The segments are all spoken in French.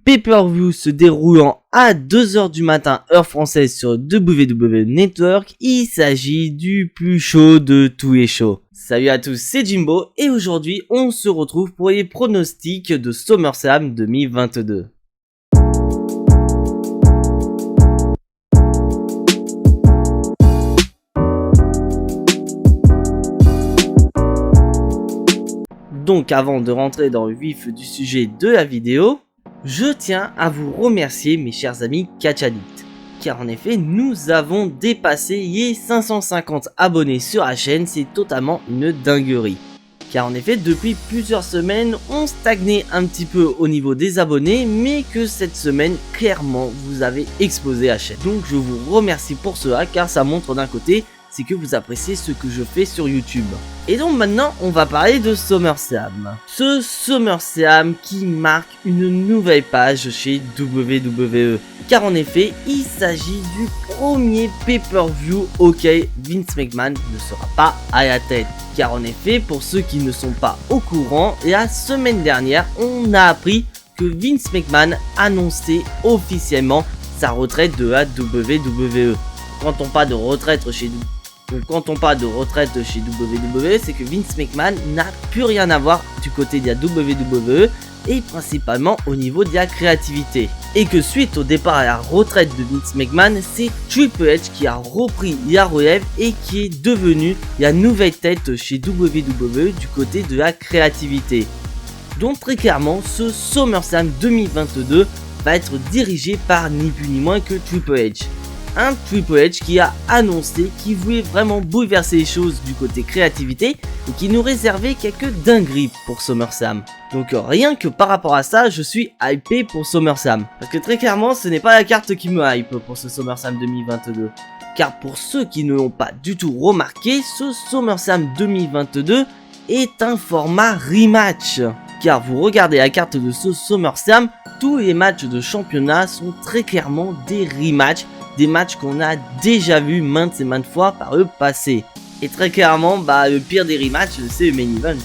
pay-per-view se déroulant à 2 h du matin heure française sur WWE Network, il s'agit du plus chaud de tous les shows. Salut à tous, c'est Jimbo et aujourd'hui on se retrouve pour les pronostics de SummerSlam 2022. Donc avant de rentrer dans le vif du sujet de la vidéo, je tiens à vous remercier mes chers amis Catch Addict, car en effet nous avons dépassé les 550 abonnés sur la chaîne, c'est totalement une dinguerie. Car en effet depuis plusieurs semaines on stagnait un petit peu au niveau des abonnés, mais que cette semaine clairement vous avez explosé la chaîne. Donc je vous remercie pour cela, car ça montre d'un côté c'est que vous appréciez ce que je fais sur YouTube. Et donc maintenant, on va parler de SummerSlam. Ce SummerSlam qui marque une nouvelle page chez WWE. Car en effet, il s'agit du premier pay-per-view auquel Vince McMahon ne sera pas à la tête. Car en effet, pour ceux qui ne sont pas au courant, la semaine dernière, on a appris que Vince McMahon annonçait officiellement sa retraite de la WWE. Quand on parle de retraite chez WWE, c'est que Vince McMahon n'a plus rien à voir du côté de la WWE et principalement au niveau de la créativité. Et que suite au départ à la retraite de Vince McMahon, c'est Triple H qui a repris la relève et qui est devenu la nouvelle tête chez WWE du côté de la créativité. Donc très clairement, ce SummerSlam 2022 va être dirigé par ni plus ni moins que Triple H. Un Triple H qui a annoncé qu'il voulait vraiment bouleverser les choses du côté créativité et qui nous réservait quelques dingueries pour SummerSlam. Donc rien que par rapport à ça, je suis hypé pour SummerSlam. Parce que très clairement, ce n'est pas la carte qui me hype pour ce SummerSlam 2022. Car pour ceux qui ne l'ont pas du tout remarqué, ce SummerSlam 2022 est un format rematch. Car vous regardez la carte de ce SummerSlam, tous les matchs de championnat sont très clairement des rematchs. Des matchs qu'on a déjà vus maintes et maintes fois par le passé. Et très clairement, le pire des rematchs, c'est le main event.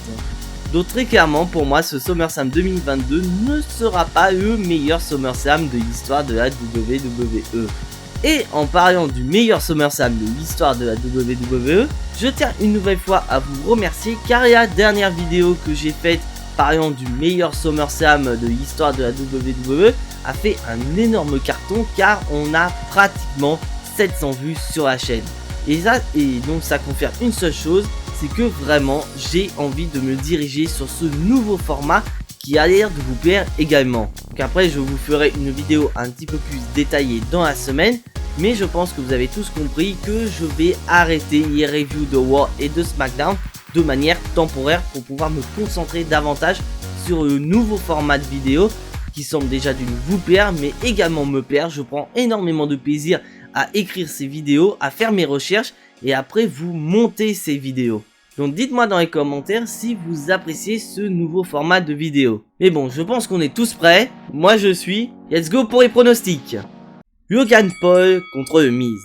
Donc très clairement, pour moi, ce SummerSlam 2022 ne sera pas le meilleur SummerSlam de l'histoire de la WWE. Et en parlant du meilleur SummerSlam de l'histoire de la WWE, je tiens une nouvelle fois à vous remercier, car la dernière vidéo que j'ai faite parlant du meilleur SummerSlam de l'histoire de la WWE a fait un énorme carton, car on a pratiquement 700 vues sur la chaîne. Et donc ça confirme une seule chose, c'est que vraiment j'ai envie de me diriger sur ce nouveau format qui a l'air de vous plaire également. Donc après je vous ferai une vidéo un petit peu plus détaillée dans la semaine, mais je pense que vous avez tous compris que je vais arrêter les reviews de Raw et de SmackDown de manière temporaire pour pouvoir me concentrer davantage sur le nouveau format de vidéo qui semble déjà d'une vous plaire mais également me plaire. Je prends énormément de plaisir à écrire ces vidéos, à faire mes recherches et après vous monter ces vidéos. Donc dites-moi dans les commentaires si vous appréciez ce nouveau format de vidéo. Mais bon, je pense qu'on est tous prêts. Moi je suis. Let's go pour les pronostics. Logan Paul contre The Miz.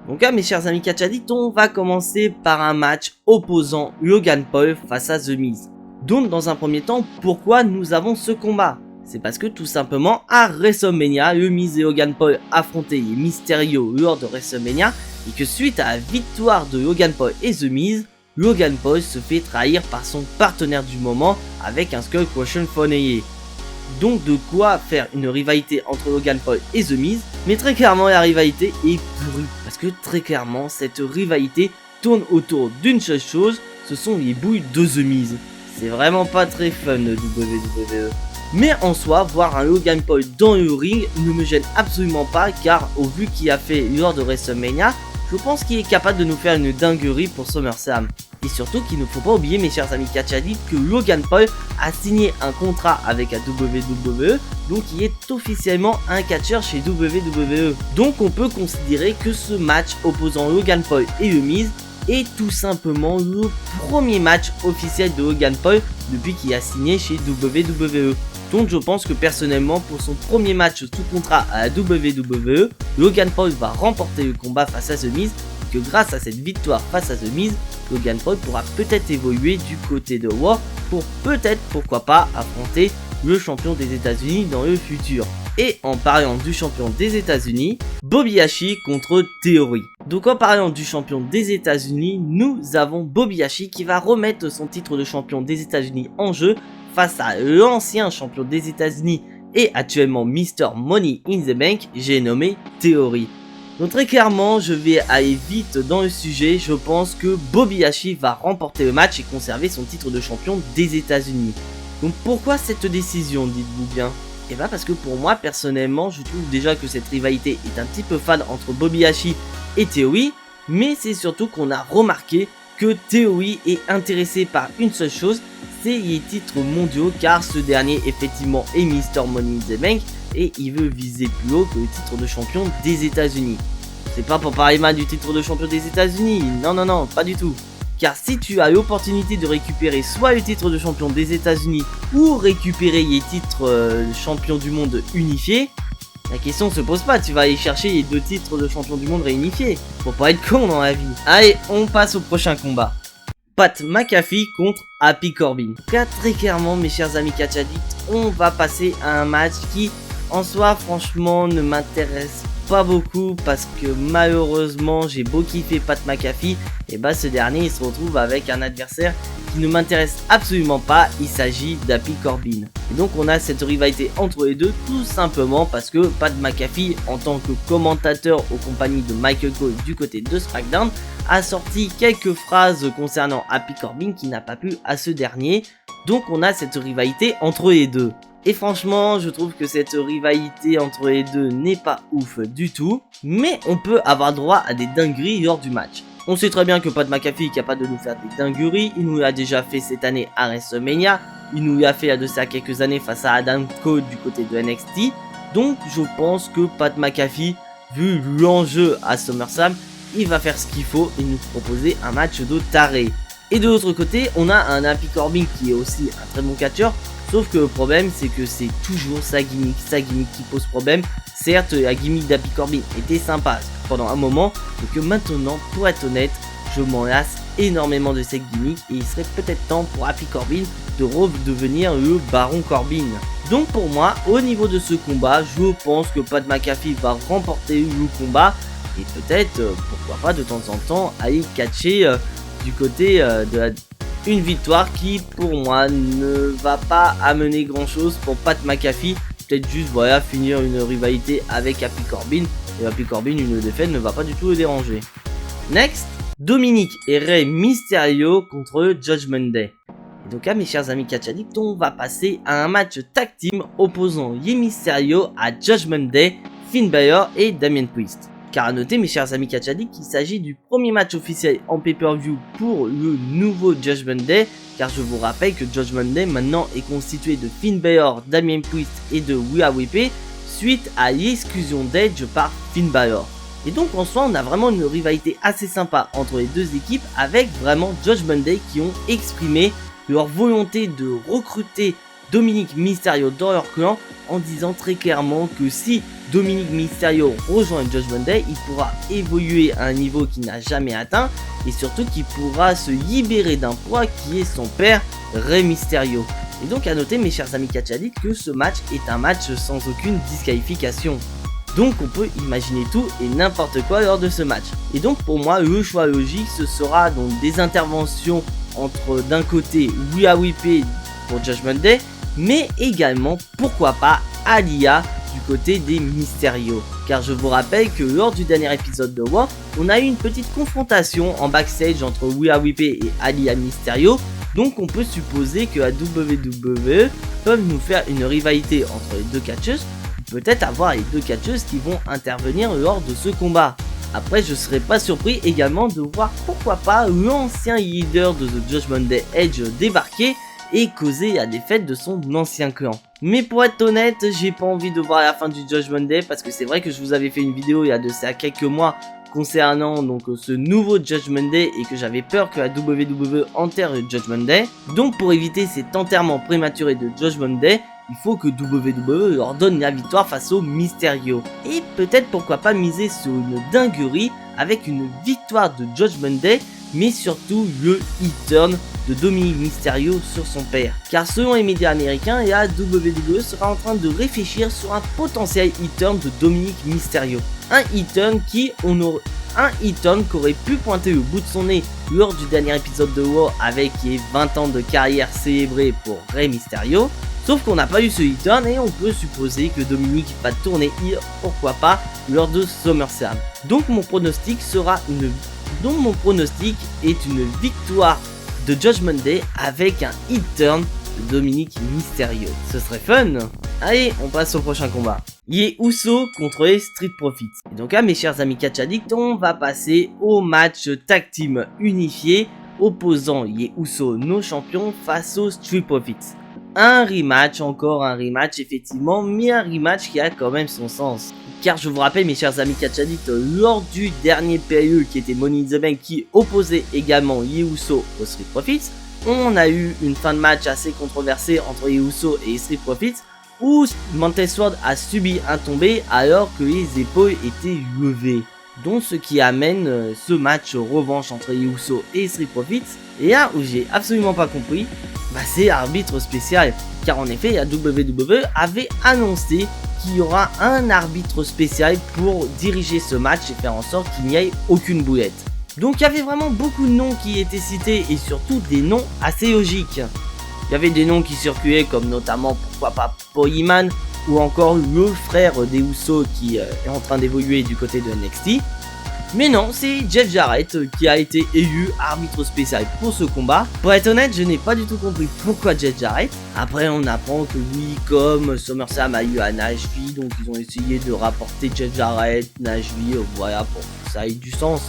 Donc là mes chers amis Catch Addict, on va commencer par un match opposant Logan Paul face à The Miz. Donc dans un premier temps, pourquoi nous avons ce combat? C'est parce que tout simplement à WrestleMania, The Miz et Logan Paul affrontaient les Mysterio lors de WrestleMania et que suite à la victoire de Logan Paul et The Miz, Logan Paul se fait trahir par son partenaire du moment avec un Skull Crushing Funny. Donc de quoi faire une rivalité entre Logan Paul et The Miz, mais très clairement la rivalité est pourrie. Parce que très clairement cette rivalité tourne autour d'une seule chose, ce sont les bouilles de The Miz. C'est vraiment pas très fun de WWE. Mais en soi, voir un Logan Paul dans le ring ne me gêne absolument pas, car au vu qu'il a fait lors de WrestleMania, je pense qu'il est capable de nous faire une dinguerie pour SummerSlam. Et surtout qu'il ne faut pas oublier mes chers amis Catch Addict que Logan Paul a signé un contrat avec la WWE, donc il est officiellement un catcheur chez WWE. Donc on peut considérer que ce match opposant Logan Paul et The Miz est tout simplement le premier match officiel de Logan Paul depuis qu'il a signé chez WWE. Donc je pense que personnellement pour son premier match sous contrat à la WWE, Logan Paul va remporter le combat face à The Miz et que grâce à cette victoire face à The Miz, Logan Paul pourra peut-être évoluer du côté de Raw pour peut-être, pourquoi pas, affronter le champion des États-Unis dans le futur. Et en parlant du champion des États-Unis, Bobby Hashi contre Theory. Donc en parlant du champion des États-Unis, nous avons Bobby Hashi qui va remettre son titre de champion des États-Unis en jeu face à l'ancien champion des États-Unis et actuellement Mr. Money in the Bank, j'ai nommé Theory. Donc très clairement, je vais aller vite dans le sujet, je pense que Bobby Hashi va remporter le match et conserver son titre de champion des États-Unis. Donc pourquoi cette décision, dites-vous bien? Et bah parce que pour moi personnellement, je trouve déjà que cette rivalité est un petit peu fade entre Bobby Hashi et Theory, mais c'est surtout qu'on a remarqué que Theory est intéressé par une seule chose, c'est les titres mondiaux, car ce dernier effectivement est Mr. Money in the Bank et il veut viser plus haut que le titre de champion des États-Unis. C'est pas pour parler mal du titre de champion des États-Unis, non, pas du tout. Car si tu as l'opportunité de récupérer soit le titre de champion des États-Unis ou récupérer les titres champion du monde unifiés, la question se pose pas, tu vas aller chercher les 2 titres de champion du monde réunifiés. Faut pas être con dans la vie. Allez, on passe au prochain combat. Pat McAfee contre Happy Corbin. Car très clairement, mes chers amis catch addicts, on va passer à un match qui, en soi, franchement, ne m'intéresse pas beaucoup parce que malheureusement, j'ai beau kiffer Pat McAfee, et bah ce dernier, il se retrouve avec un adversaire qui ne m'intéresse absolument pas. Il s'agit d'Happy Corbin. Et donc, on a cette rivalité entre les deux, tout simplement parce que Pat McAfee, en tant que commentateur aux compagnies de Michael Cole du côté de SmackDown, a sorti quelques phrases concernant Happy Corbin qui n'a pas plu à ce dernier. Donc on a cette rivalité entre les deux. Et franchement, je trouve que cette rivalité entre les deux n'est pas ouf du tout. Mais on peut avoir droit à des dingueries lors du match. On sait très bien que Pat McAfee est capable de nous faire des dingueries. Il nous l'a déjà fait cette année à WrestleMania. Il nous l'a fait il y a de ça quelques années face à Adam Cole du côté de NXT. Donc je pense que Pat McAfee, vu l'enjeu à SummerSlam, il va faire ce qu'il faut et nous proposer un match de taré. Et de l'autre côté, on a un Happy Corbin qui est aussi un très bon catcheur. Sauf que le problème, c'est que c'est toujours sa gimmick qui pose problème. Certes, la gimmick d'Happy Corbin était sympa pendant un moment, mais que maintenant, pour être honnête, je m'en lasse énormément de cette gimmick et il serait peut-être temps pour Happy Corbin de redevenir le Baron Corbin. Donc pour moi, au niveau de ce combat, je pense que Pat McAfee va remporter le combat et peut-être, pourquoi pas de temps en temps, aller catcher du côté de une victoire qui pour moi ne va pas amener grand chose pour Pat McAfee. Peut-être juste voilà finir une rivalité avec Happy Corbin. Et Happy Corbin, une défaite ne va pas du tout le déranger. Next, Dominic et Rey Mysterio contre Judgment Day. Et donc là mes chers amis catch addicts, on va passer à un match tag team opposant Rey Mysterio à Judgment Day, Finn Balor et Damien Priest. Car à noter mes chers amis catch addicts qu'il s'agit du premier match officiel en pay-per-view pour le nouveau Judgment Day. Car je vous rappelle que Judgment Day maintenant est constitué de Finn Balor, Damien Priest et de Rhea Ripley suite à l'exclusion d'Edge par Finn Balor. Et donc en soi on a vraiment une rivalité assez sympa entre les deux équipes avec vraiment Judgment Day qui ont exprimé leur volonté de recruter Dominic Mysterio dans leur clan en disant très clairement que si Dominic Mysterio rejoint Judgment Day, il pourra évoluer à un niveau qu'il n'a jamais atteint et surtout qu'il pourra se libérer d'un poids qui est son père, Rey Mysterio. Et donc à noter mes chers amis catch addicts que ce match est un match sans aucune disqualification. Donc on peut imaginer tout et n'importe quoi lors de ce match. Et donc pour moi le choix logique ce sera donc des interventions entre d'un côté Rhea Ripley pour Judgment Day, mais également pourquoi pas Aliyah du côté des Mysterio. Car je vous rappelle que lors du dernier épisode de Raw, on a eu une petite confrontation en backstage entre Rhea Ripley et Aliyah Mysterio. Donc on peut supposer que la WWE peuvent nous faire une rivalité entre les deux catcheuses, peut-être avoir les deux catcheuses qui vont intervenir lors de ce combat. Après je serais pas surpris également de voir pourquoi pas l'ancien leader de The Judgment Day Edge débarquer et causer la défaite de son ancien clan. Mais pour être honnête, j'ai pas envie de voir la fin du Judgment Day parce que c'est vrai que je vous avais fait une vidéo il y a de ça quelques mois concernant donc ce nouveau Judgment Day et que j'avais peur que la WWE enterre le Judgment Day. Donc pour éviter cet enterrement prématuré de Judgment Day, il faut que WWE leur donne la victoire face au Mysterio. Et peut-être pourquoi pas miser sur une dinguerie avec une victoire de Judgment Day, mais surtout le Hit Turn de Dominique Mysterio sur son père. Car selon les médias américains, la WWE sera en train de réfléchir sur un potentiel heel-turn de Dominique Mysterio. Un heel-turn qu'aurait pu pointer le bout de son nez lors du dernier épisode de Raw avec les 20 ans de carrière célébrés pour Rey Mysterio. Sauf qu'on n'a pas eu ce heel-turn et on peut supposer que Dominique va tourner heel, pourquoi pas, lors de SummerSlam. Donc mon pronostic est une victoire de Judgment Day avec un heel-turn de Dominique Mysterio. Ce serait fun. Allez, on passe au prochain combat. Les Usos contre les Street Profits. Et donc là, mes chers amis catch addicts, on va passer au match tag team unifié opposant les Usos, nos champions, face aux Street Profits. Un rematch, encore un rematch effectivement, mais un rematch qui a quand même son sens. Car je vous rappelle mes chers amis catch addicts, lors du dernier PLE qui était Money in the Bank qui opposait également les Usos aux Street Profits, on a eu une fin de match assez controversée entre les Usos et les Street Profits où Montez Ford a subi un tombé alors que les épaules étaient levées. Donc ce qui amène ce match revanche entre les Usos et les Street Profits. Et là où j'ai absolument pas compris, c'est arbitre spécial. Car en effet, la WWE avait annoncé qu'il y aura un arbitre spécial pour diriger ce match et faire en sorte qu'il n'y ait aucune boulette. Donc il y avait vraiment beaucoup de noms qui étaient cités et surtout des noms assez logiques. Il y avait des noms qui circulaient comme notamment pourquoi pas Paul Heyman ou encore le frère des Usos qui est en train d'évoluer du côté de NXT. Mais non, c'est Jeff Jarrett qui a été élu arbitre spécial pour ce combat. Pour être honnête, je n'ai pas du tout compris pourquoi Jeff Jarrett. Après, on apprend que oui, comme SummerSlam a eu à Nashville, donc ils ont essayé de rapporter Jeff Jarrett, Nashville, voilà, pour que ça ait du sens.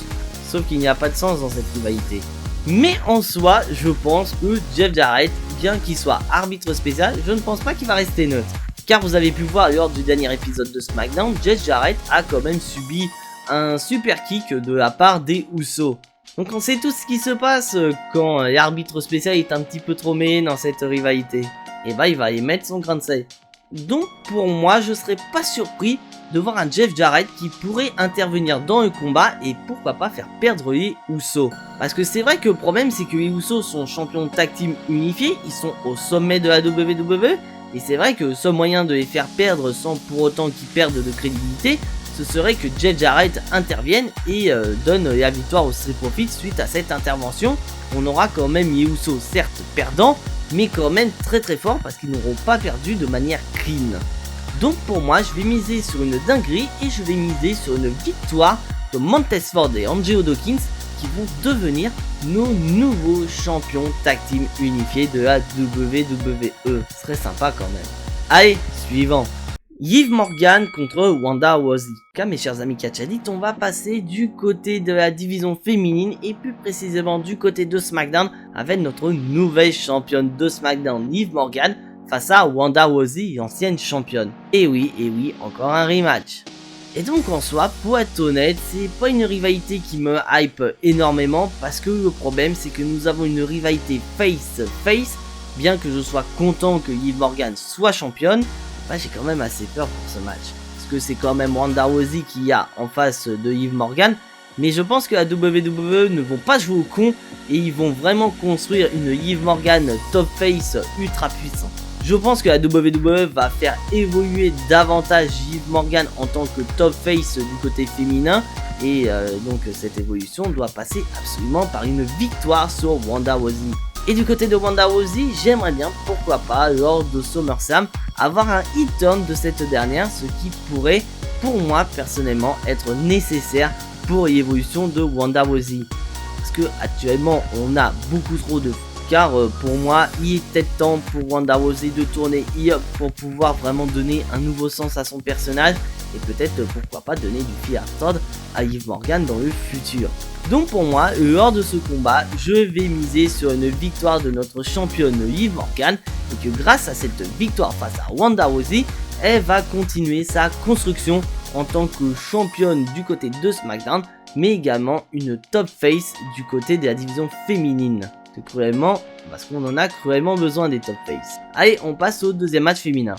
Sauf qu'il n'y a pas de sens dans cette rivalité. Mais en soi, je pense que Jeff Jarrett, bien qu'il soit arbitre spécial, je ne pense pas qu'il va rester neutre. Car vous avez pu voir lors du dernier épisode de SmackDown, Jeff Jarrett a quand même subi un super kick de la part des Usos. Donc on sait tout ce qui se passe quand l'arbitre spécial est un petit peu trop mêlé dans cette rivalité. Et il va y mettre son grain de sel. Donc pour moi, je serais pas surpris de voir un Jeff Jarrett qui pourrait intervenir dans le combat et pourquoi pas faire perdre les Usos. Parce que c'est vrai que le problème c'est que les Usos sont champions de tag team unifiés, ils sont au sommet de la WWE. Et c'est vrai que le seul moyen de les faire perdre sans pour autant qu'ils perdent de crédibilité, ce serait que Jeff Jarrett intervienne et donne la victoire aux Street Profits suite à cette intervention. On aura quand même les Usos certes perdants, mais quand même très très forts parce qu'ils n'auront pas perdu de manière clean. Donc pour moi, je vais miser sur une dinguerie et je vais miser sur une victoire de Montez Ford et Angelo Dawkins qui vont devenir nos nouveaux champions tag team unifiés de la WWE. Ce serait sympa quand même. Allez, suivant. Liv Morgan contre Ronda Rousey. Mes chers amis catch addicts, on va passer du côté de la division féminine et plus précisément du côté de SmackDown avec notre nouvelle championne de SmackDown, Liv Morgan, face à Ronda Rousey, ancienne championne. Et oui, encore un rematch. Et donc en soi, pour être honnête, c'est pas une rivalité qui me hype énormément parce que le problème c'est que nous avons une rivalité face-face. Bien que je sois content que Liv Morgan soit championne, j'ai quand même assez peur pour ce match. Parce que c'est quand même Ronda Rousey qui y a en face de Liv Morgan. Mais je pense que la WWE ne vont pas jouer au con et ils vont vraiment construire une Liv Morgan top face ultra puissant. Je pense que la WWE va faire évoluer davantage Liv Morgan en tant que top face du côté féminin. Et donc cette évolution doit passer absolument par une victoire sur Ronda Rousey. Et du côté de Ronda Rousey, j'aimerais bien, pourquoi pas, lors de SummerSlam, avoir un heel turn de cette dernière, ce qui pourrait, pour moi personnellement, être nécessaire pour l'évolution de Ronda Rousey. Parce que actuellement, on a beaucoup trop de... Car pour moi, il est peut-être temps pour Ronda Rousey de tourner heel pour pouvoir vraiment donner un nouveau sens à son personnage et peut-être pourquoi pas donner du fil à retordre à Liv Morgan dans le futur. Donc pour moi, lors de ce combat, je vais miser sur une victoire de notre championne Liv Morgan et que grâce à cette victoire face à Ronda Rousey, elle va continuer sa construction en tant que championne du côté de SmackDown, mais également une top face du côté de la division féminine. Parce qu'on en a cruellement besoin des top face. Allez, on passe au deuxième match féminin.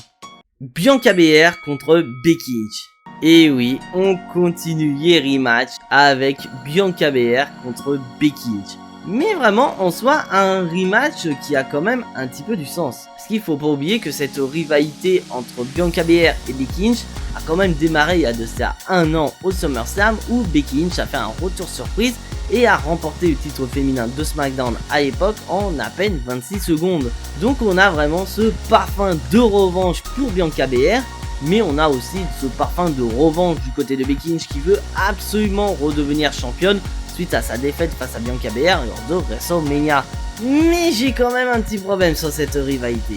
Bianca Belair contre Becky Lynch. Et oui, on continue les rematchs avec Bianca Belair contre Becky Lynch. mais vraiment en soi un rematch qui a quand même un petit peu du sens. Parce qu'il faut pas oublier que cette rivalité entre Bianca Belair et Becky Lynch a quand même démarré il y a de ça un an au SummerSlam où Becky Lynch a fait un retour surprise et a remporté le titre féminin de SmackDown à l'époque en à peine 26 secondes. Donc on a vraiment ce parfum de revanche pour Bianca Belair, mais on a aussi ce parfum de revanche du côté de Becky Lynch qui veut absolument redevenir championne suite à sa défaite face à Bianca Belair lors de WrestleMania. Mais j'ai quand même un petit problème sur cette rivalité.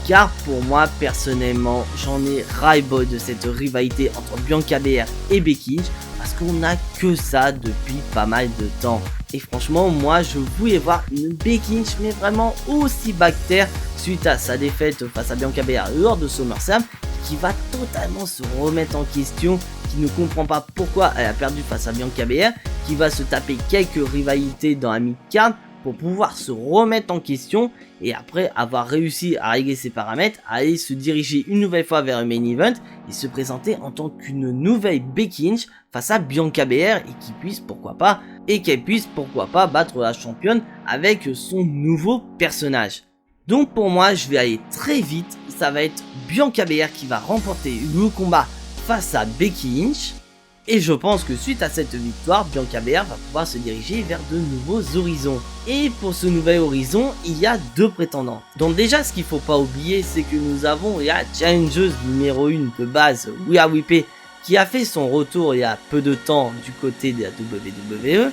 Car pour moi personnellement, j'en ai ras-le-bol de cette rivalité entre Bianca Belair et Becky Lynch parce qu'on n'a que ça depuis pas mal de temps. Et franchement, moi je voulais voir une Becky Lynch mais vraiment aussi bactère suite à sa défaite face à Bianca Belair lors de SummerSlam, qui va totalement se remettre en question, qui ne comprend pas pourquoi elle a perdu face à Bianca Belair, qui va se taper quelques rivalités dans la mid-card pour pouvoir se remettre en question et après avoir réussi à régler ses paramètres, aller se diriger une nouvelle fois vers un main event et se présenter en tant qu'une nouvelle Becky Lynch face à Bianca Belair et qu'elle puisse pourquoi pas battre la championne avec son nouveau personnage. Donc pour moi, je vais aller très vite, ça va être Bianca Belair qui va remporter le combat face à Becky Lynch. Et je pense que suite à cette victoire, Bianca Belair va pouvoir se diriger vers de nouveaux horizons. Et pour ce nouvel horizon, il y a deux prétendants. Donc déjà, ce qu'il faut pas oublier, c'est que nous avons la challengeuse numéro 1 de base, Rhea Ripley, qui a fait son retour il y a peu de temps du côté de la WWE.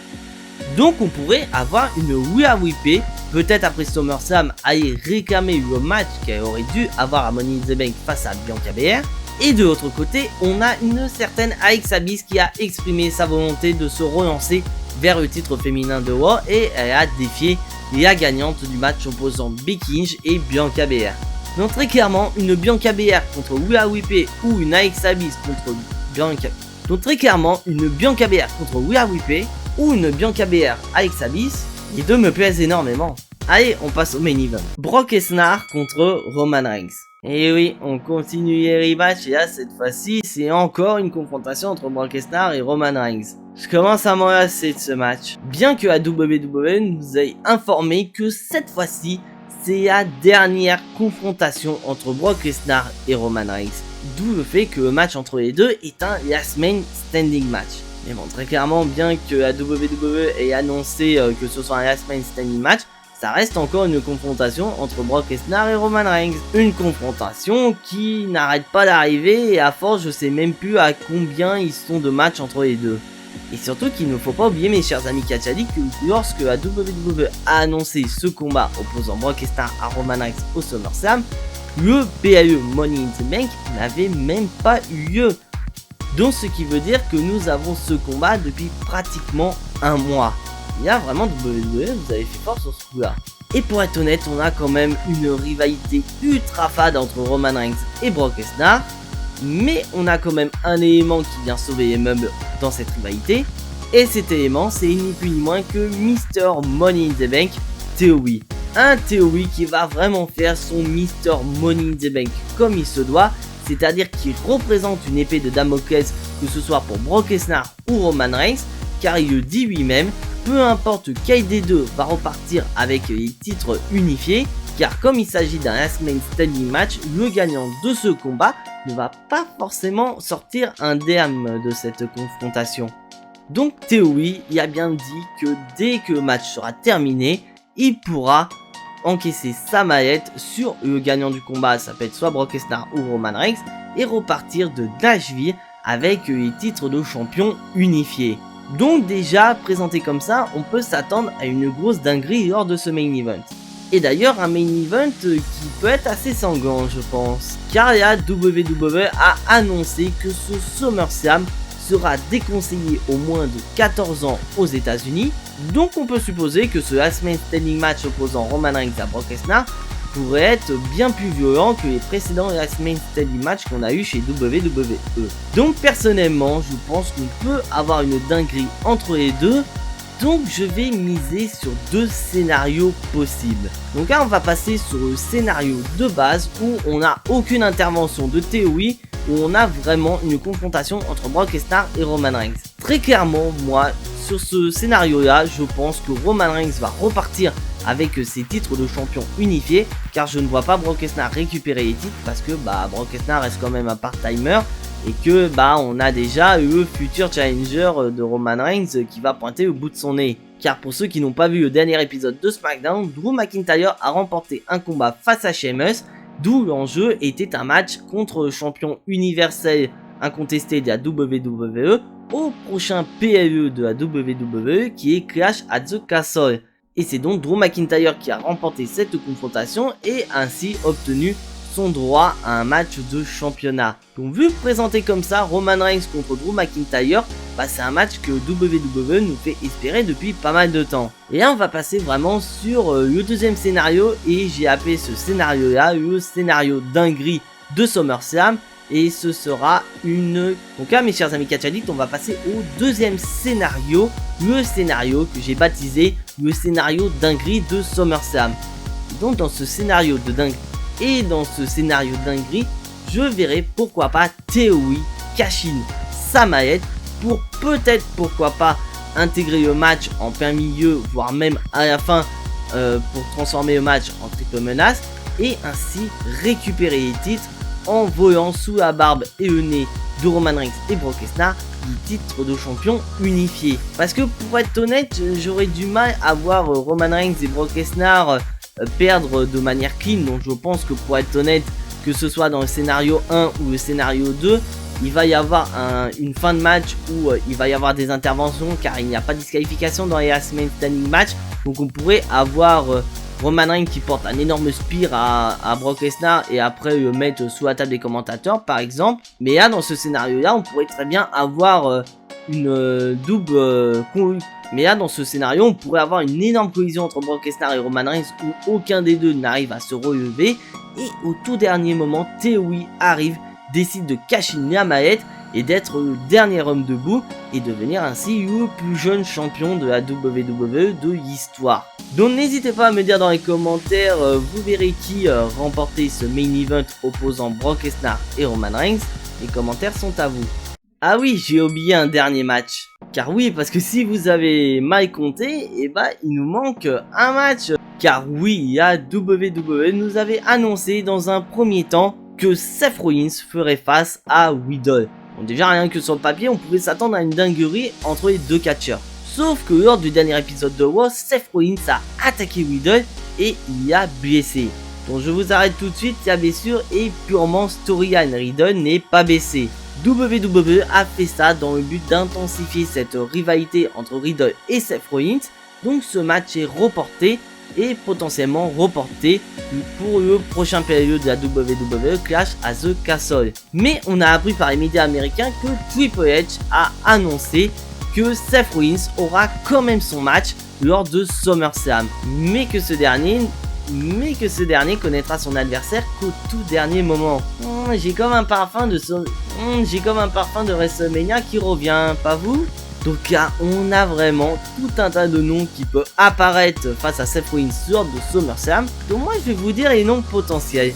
Donc on pourrait avoir une Rhea Ripley, peut-être après SummerSlam, aller réclamer le match qu'elle aurait dû avoir à Money in the Bank face à Bianca Belair. Et de l'autre côté, on a une certaine Alexa Bliss qui a exprimé sa volonté de se relancer vers le titre féminin de Raw et elle a défié la gagnante du match opposant Becky Lynch et Bianca Belair. Donc très clairement, une Bianca Belair contre Rhea Ripley ou une Alexa Bliss contre Bianca... Donc très clairement, une Bianca Belair contre Rhea Ripley ou une Bianca Belair Alexa Bliss, les deux me plaisent énormément. Allez, on passe au main event. Brock Lesnar contre Roman Reigns. Et oui, on continue les rematchs et là cette fois-ci c'est encore une confrontation entre Brock Lesnar et Roman Reigns. Je commence à m'en lasser de ce match. Bien que la WWE nous ait informé que cette fois-ci c'est la dernière confrontation entre Brock Lesnar et Roman Reigns. D'où le fait que le match entre les deux est un last man standing match. Mais bon, très clairement, bien que la WWE ait annoncé que ce soit un last man standing match, ça reste encore une confrontation entre Brock Lesnar et Roman Reigns. Une confrontation qui n'arrête pas d'arriver et à force je sais même plus à combien ils sont de matchs entre les deux. Et surtout qu'il ne faut pas oublier mes chers amis Catchadi que lorsque la WWE a annoncé ce combat opposant Brock Lesnar à Roman Reigns au SummerSlam, le PAE Money in the Bank n'avait même pas eu lieu. Donc ce qui veut dire que nous avons ce combat depuis pratiquement un mois. Il y a vraiment WWE, vous avez fait fort sur ce coup là. Et pour être honnête, on a quand même une rivalité ultra fade entre Roman Reigns et Brock Lesnar. Mais on a quand même un élément qui vient sauver les meubles dans cette rivalité. Et cet élément, c'est ni plus ni moins que Mr. Money in the Bank, Theory. Un Theory qui va vraiment faire son Mr. Money in the Bank comme il se doit. C'est-à-dire qu'il représente une épée de Damoclès, que ce soit pour Brock Lesnar ou Roman Reigns. Car il le dit lui-même, peu importe quel des deux va repartir avec les titres unifiés, car comme il s'agit d'un last man standing match, le gagnant de ce combat ne va pas forcément sortir indemne de cette confrontation. Donc Theory il a bien dit que dès que le match sera terminé, il pourra encaisser sa mallette sur le gagnant du combat, ça peut être soit Brock Lesnar ou Roman Reigns, et repartir de Nashville avec les titres de champion unifiés. Donc déjà, présenté comme ça, on peut s'attendre à une grosse dinguerie lors de ce main event. Et d'ailleurs, un main event qui peut être assez sanglant, je pense. Car la WWE a annoncé que ce SummerSlam sera déconseillé aux moins de 14 ans aux États-Unis. Donc on peut supposer que ce last man standing match opposant Roman Reigns à Brock Lesnar pourrait être bien plus violent que les précédents last man standing match qu'on a eu chez WWE. Donc personnellement, je pense qu'on peut avoir une dinguerie entre les deux. Donc je vais miser sur deux scénarios possibles. Donc là on va passer sur le scénario de base où on n'a aucune intervention de Theory, où on a vraiment une confrontation entre Brock Lesnar et Roman Reigns. Très clairement, moi, sur ce scénario-là, je pense que Roman Reigns va repartir avec ses titres de champion unifiés, car je ne vois pas Brock Lesnar récupérer les titres parce que Brock Lesnar reste quand même un part-timer et que on a déjà le futur challenger de Roman Reigns qui va pointer au bout de son nez. Car pour ceux qui n'ont pas vu le dernier épisode de SmackDown, Drew McIntyre a remporté un combat face à Sheamus, d'où l'enjeu était un match contre le champion universel incontesté de la WWE au prochain PLE de la WWE qui est Clash at the Castle. Et c'est donc Drew McIntyre qui a remporté cette confrontation et ainsi obtenu son droit à un match de championnat. Donc vu présenté comme ça, Roman Reigns contre Drew McIntyre, c'est un match que WWE nous fait espérer depuis pas mal de temps. Et là on va passer vraiment sur le deuxième scénario et j'ai appelé ce scénario là le scénario dinguerie de SummerSlam. Et ce sera une... Donc là mes chers amis Catch Addict, on va passer au deuxième scénario, le scénario que j'ai baptisé le scénario dinguerie de SummerSlam. Donc dans ce scénario de dinguerie et dans ce scénario dinguerie, je verrai pourquoi pas Theory cash in sa mallette pour peut-être pourquoi pas intégrer le match en plein milieu, voire même à la fin pour transformer le match en triple menace et ainsi récupérer les titres en volant sous la barbe et le nez de Roman Reigns et Brock Lesnar les titres de champion unifiés. Parce que pour être honnête, j'aurais du mal à voir Roman Reigns et Brock Lesnar perdre de manière clean. Donc je pense que pour être honnête, que ce soit dans le scénario 1 ou le scénario 2, il va y avoir une fin de match où il va y avoir des interventions car il n'y a pas de disqualification dans les Last Man Standing match. Donc on pourrait avoir Roman Reigns qui porte un énorme spear à Brock Lesnar et après le mettre sous la table des commentateurs par exemple. Mais là dans ce scénario là on pourrait très bien avoir une double mais là dans ce scénario on pourrait avoir une énorme collision entre Brock Lesnar et Roman Reigns où aucun des deux n'arrive à se relever et au tout dernier moment Theory arrive, décide de cacher la mallette et d'être le dernier homme debout et devenir ainsi le plus jeune champion de la WWE de l'histoire. Donc n'hésitez pas à me dire dans les commentaires, vous verrez qui remporter ce main event opposant Brock Lesnar et Roman Reigns. Les commentaires sont à vous. Ah oui, j'ai oublié un dernier match. Car oui, parce que si vous avez mal compté, il nous manque un match. Car oui, la WWE nous avait annoncé dans un premier temps que Seth Rollins ferait face à Riddle. Bon, déjà rien que sur le papier, on pouvait s'attendre à une dinguerie entre les deux catcheurs. Sauf que lors du dernier épisode de Raw, Seth Rollins a attaqué Riddle et il a blessé. Donc je vous arrête tout de suite, la blessure est purement storyline, Riddle n'est pas blessé. WWE a fait ça dans le but d'intensifier cette rivalité entre Riddle et Seth Rollins. Donc ce match est reporté et potentiellement reporté pour le prochain période de la WWE Clash at the Castle. Mais on a appris par les médias américains que Triple H a annoncé que Seth Rollins aura quand même son match lors de SummerSlam, mais que ce dernier connaîtra son adversaire qu'au tout dernier moment. J'ai comme un parfum de WrestleMania qui revient, pas vous? Donc là, on a vraiment tout un tas de noms qui peuvent apparaître face à Seth Rollins lors de SummerSlam. Donc moi, je vais vous dire les noms potentiels.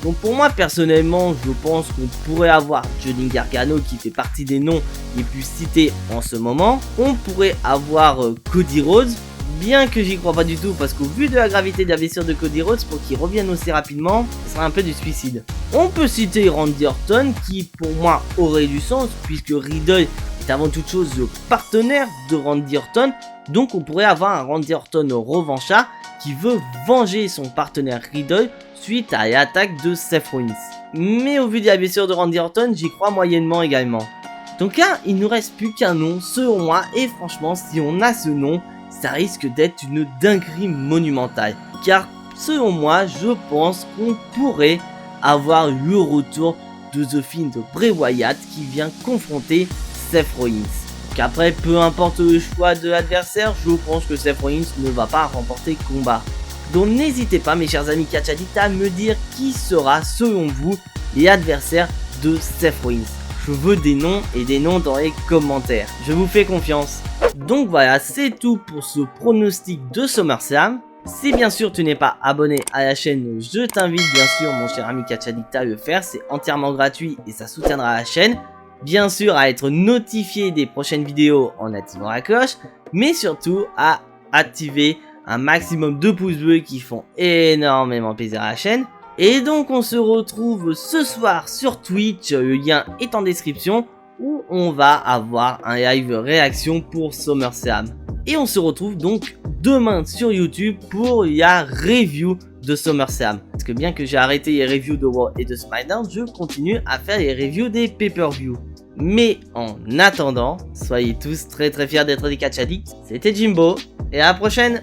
Donc pour moi, personnellement, je pense qu'on pourrait avoir Johnny Gargano qui fait partie des noms les plus cités en ce moment. On pourrait avoir Cody Rhodes, bien que j'y crois pas du tout parce qu'au vu de la gravité de la blessure de Cody Rhodes, pour qu'il revienne aussi rapidement, ce sera un peu du suicide. On peut citer Randy Orton qui pour moi aurait du sens puisque Riddle est avant toute chose le partenaire de Randy Orton. Donc on pourrait avoir un Randy Orton revanchard qui veut venger son partenaire Riddle suite à l'attaque de Seth Rollins. Mais au vu de la blessure de Randy Orton, j'y crois moyennement également. Donc là, il nous reste plus qu'un nom selon moi et franchement si on a ce nom, ça risque d'être une dinguerie monumentale. Car selon moi, je pense qu'on pourrait avoir le retour de The Fiend de Bray Wyatt qui vient confronter Seth Rollins. Donc après, peu importe le choix de l'adversaire, je pense que Seth Rollins ne va pas remporter le combat. Donc n'hésitez pas mes chers amis Catch Addict à me dire qui sera selon vous l'adversaire de Seth Rollins. Je veux des noms et des noms dans les commentaires. Je vous fais confiance. Donc voilà, c'est tout pour ce pronostic de SummerSlam. Si bien sûr tu n'es pas abonné à la chaîne, je t'invite bien sûr mon cher ami Catch Addict à le faire. C'est entièrement gratuit et ça soutiendra la chaîne. bien sûr à être notifié des prochaines vidéos en activant la cloche, mais surtout à activer un maximum de pouces bleus qui font énormément plaisir à la chaîne. Et donc on se retrouve ce soir sur Twitch, le lien est en description, où on va avoir un live réaction pour SummerSlam. Et on se retrouve donc demain sur YouTube pour la review de SummerSlam. Parce que bien que j'ai arrêté les reviews de Raw et de SmackDown, je continue à faire les reviews des pay-per-view. Mais en attendant, soyez tous très fiers d'être des catch addicts. C'était Jimbo, et à la prochaine!